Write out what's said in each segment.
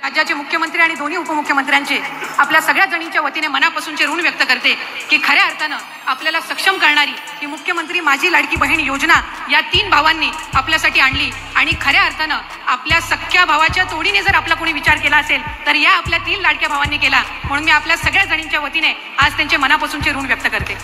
राज्याचे मुख्यमंत्री आणि दोन्ही उपमुख्यमंत्र्यांचे आपल्या सगळ्या जणींच्या वतीने मनापासूनचे ऋण व्यक्त करते की खऱ्या अर्थानं आपल्याला सक्षम करणारी ही मुख्यमंत्री माझी लाडकी बहीण योजना या 3 भावांनी आपल्यासाठी आणली आणि खऱ्या अर्थानं आपल्या सख्ख्या भावाच्या तोडीने जर आपला कोणी विचार केला असेल तर या आपल्या 3 लाडक्या भावांनी केला. म्हणून मी आपल्या सगळ्या जणींच्या वतीने आज त्यांचे मनापासूनचे ऋण व्यक्त करते.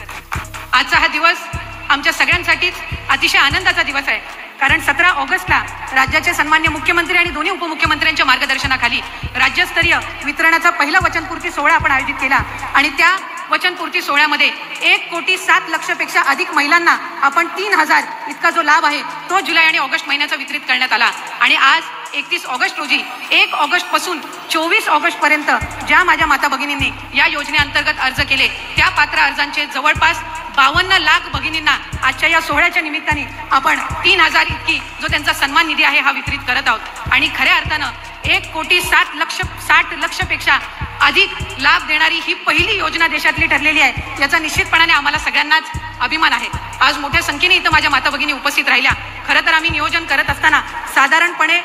आजचा हा दिवस आमच्या सगळ्यांसाठीच अतिशय आनंदाचा दिवस आहे, कारण 17 ऑगस्टला राज्याचे सन्मान्य मुख्यमंत्री आणि दोन्ही उपमुख्यमंत्र्यांच्या मार्गदर्शनाखाली राज्यस्तरीय वितरणाचा पहिला वचनपूर्ती सोहळा आपण आयोजित केला आणि त्या वचनपूर्ती सोहळ्यामध्ये 1,07,00,000 पेक्षा अधिक महिलांना आपण 3,000 इतका जो लाभ आहे तो जुलै आणि ऑगस्ट महिन्याचा वितरित करण्यात आला. आणि आज 31 ऑगस्ट रोजी 1 ऑगस्ट पासून 24 ऑगस्ट पर्यंत ज्या माझ्या माता भगिनींनी या योजनेअंतर्गत अर्ज केले त्या पात्र अर्जांचे जवळपास 52 लाख भगिनींना आजच्या या सोहळ्याच्या निमित्ताने आपण 3,000 इतकी जो त्यांचा सन्मान निधी आहे हा वितरित करत आहोत. आणि खऱ्या अर्थानं 1,60,00,000 पेक्षा अधिक लाभ देणारी ही पहिली योजना देशातली ठरलेली आहे. याचा निश्चितपणाने आम्हाला सगळ्यांनाच अभिमान आहे. आज मोठ्या संख्येने इथं माझ्या माता भगिनी उपस्थित राहिल्या. खरं तर आम्ही नियोजन करत असताना साधारणपणे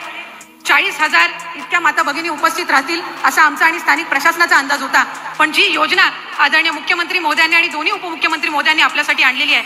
40,000 इतक्या माता भगिनी उपस्थित राहतील असा आमचा आणि स्थानिक प्रशासनाचा अंदाज होता. पण जी योजना आदरणीय मुख्यमंत्री महोदयांनी आणि दोन्ही उपमुख्यमंत्री महोदयांनी आपल्यासाठी आणलेली आहे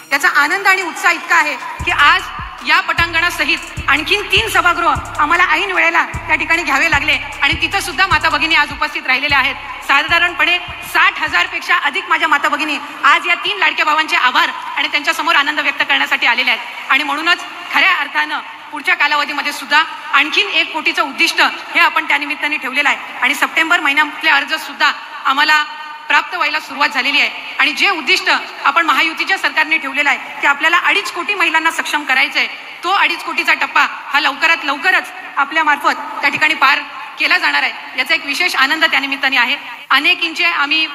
त्याचा आनंद आणि उत्साह इतका आहे की आज या पटांगणासहित आणखीन 3 सभागृह आम्हाला ऐन वेळेला त्या ठिकाणी घ्यावे लागले आणि तिथं सुद्धा माता भगिनी आज उपस्थित राहिलेल्या आहेत. साधारणपणे 60,000 पेक्षा अधिक माझ्या माता भगिनी आज या 3 लाडक्या भावांचे आभार आणि त्यांच्या समोर आनंद व्यक्त करण्यासाठी आलेले आहेत. आणि म्हणूनच खऱ्या अर्थानं पुढच्या कालावधीमध्ये सुद्धा आणखीन 1 कोटीचं उद्दिष्ट हे आपण त्या निमित्ताने ठेवलेलं आहे आणि सप्टेंबर महिन्यातले अर्ज सुद्धा आम्हाला प्राप्त व्हायला सुरुवात झालेली आहे. आणि जे उद्दिष्ट आपण महायुतीच्या सरकारने ठेवलेलं आहे की आपल्याला 2.5 कोटी महिलांना सक्षम करायचं आहे, तो 2.5 कोटीचा टप्पा हा लवकरात लवकरच आपल्या मार्फत त्या ठिकाणी पार केला जाणार आहे. याचा एक विशेष आनंद त्या निमित्ताने आहे. अनेकींचे आम्ही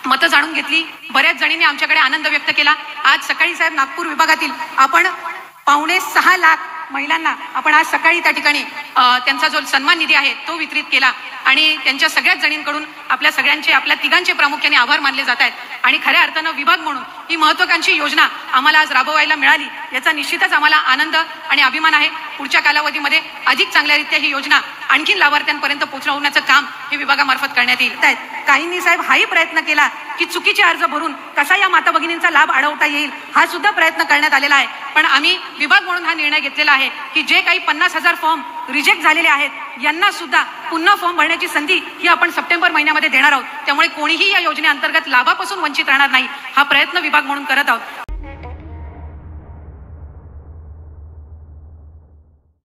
मतं जाणून घेतली, बऱ्याच जणींनी आमच्याकडे आनंद व्यक्त केला. आज सकाळी साहेब नागपूर विभागातील आपण 5.6 लाख महिलांना आपण आज सकाळी त्या ठिकाणी त्यांचा जो सन्मान निधी आहे तो वितरित केला आणि त्यांच्या सगळ्याच जणींकडून आपल्या सगळ्यांचे आपल्या तिघांचे प्रामुख्याने आभार मानले जात आहेत. आणि खऱ्या अर्थानं विभाग म्हणून ही महत्त्वाकांक्षी योजना आम्हाला आज राबवायला मिळाली याचा निश्चितच आम्हाला आनंद आणि अभिमान आहे. पुढच्या कालावधीमध्ये अधिक चांगल्यारीत्या ही योजना आणखी लाभार्थ्यांपर्यंत पोहोचवण्याचं काम हे विभागामार्फत करण्यात येईल. काहींनी साहेब हाही प्रयत्न केला की चुकीचे अर्ज भरून कसा या माता भगिनींचा लाभ अडवता येईल हा सुद्धा प्रयत्न करण्यात आलेला आहे. पण आम्ही विभाग म्हणून हा निर्णय घेतलेला आहे की जे काही 50,000 फॉर्म रिजेक्ट झालेले आहेत यांना सुद्धा पुन्हा फॉर्म भरण्याची संधी ही आपण सप्टेंबर महिन्यामध्ये देणार आहोत. त्यामुळे कोणीही या योजनेअंतर्गत लाभापासून वंचित राहणार नाही हा प्रयत्न विभाग म्हणून करत आहोत.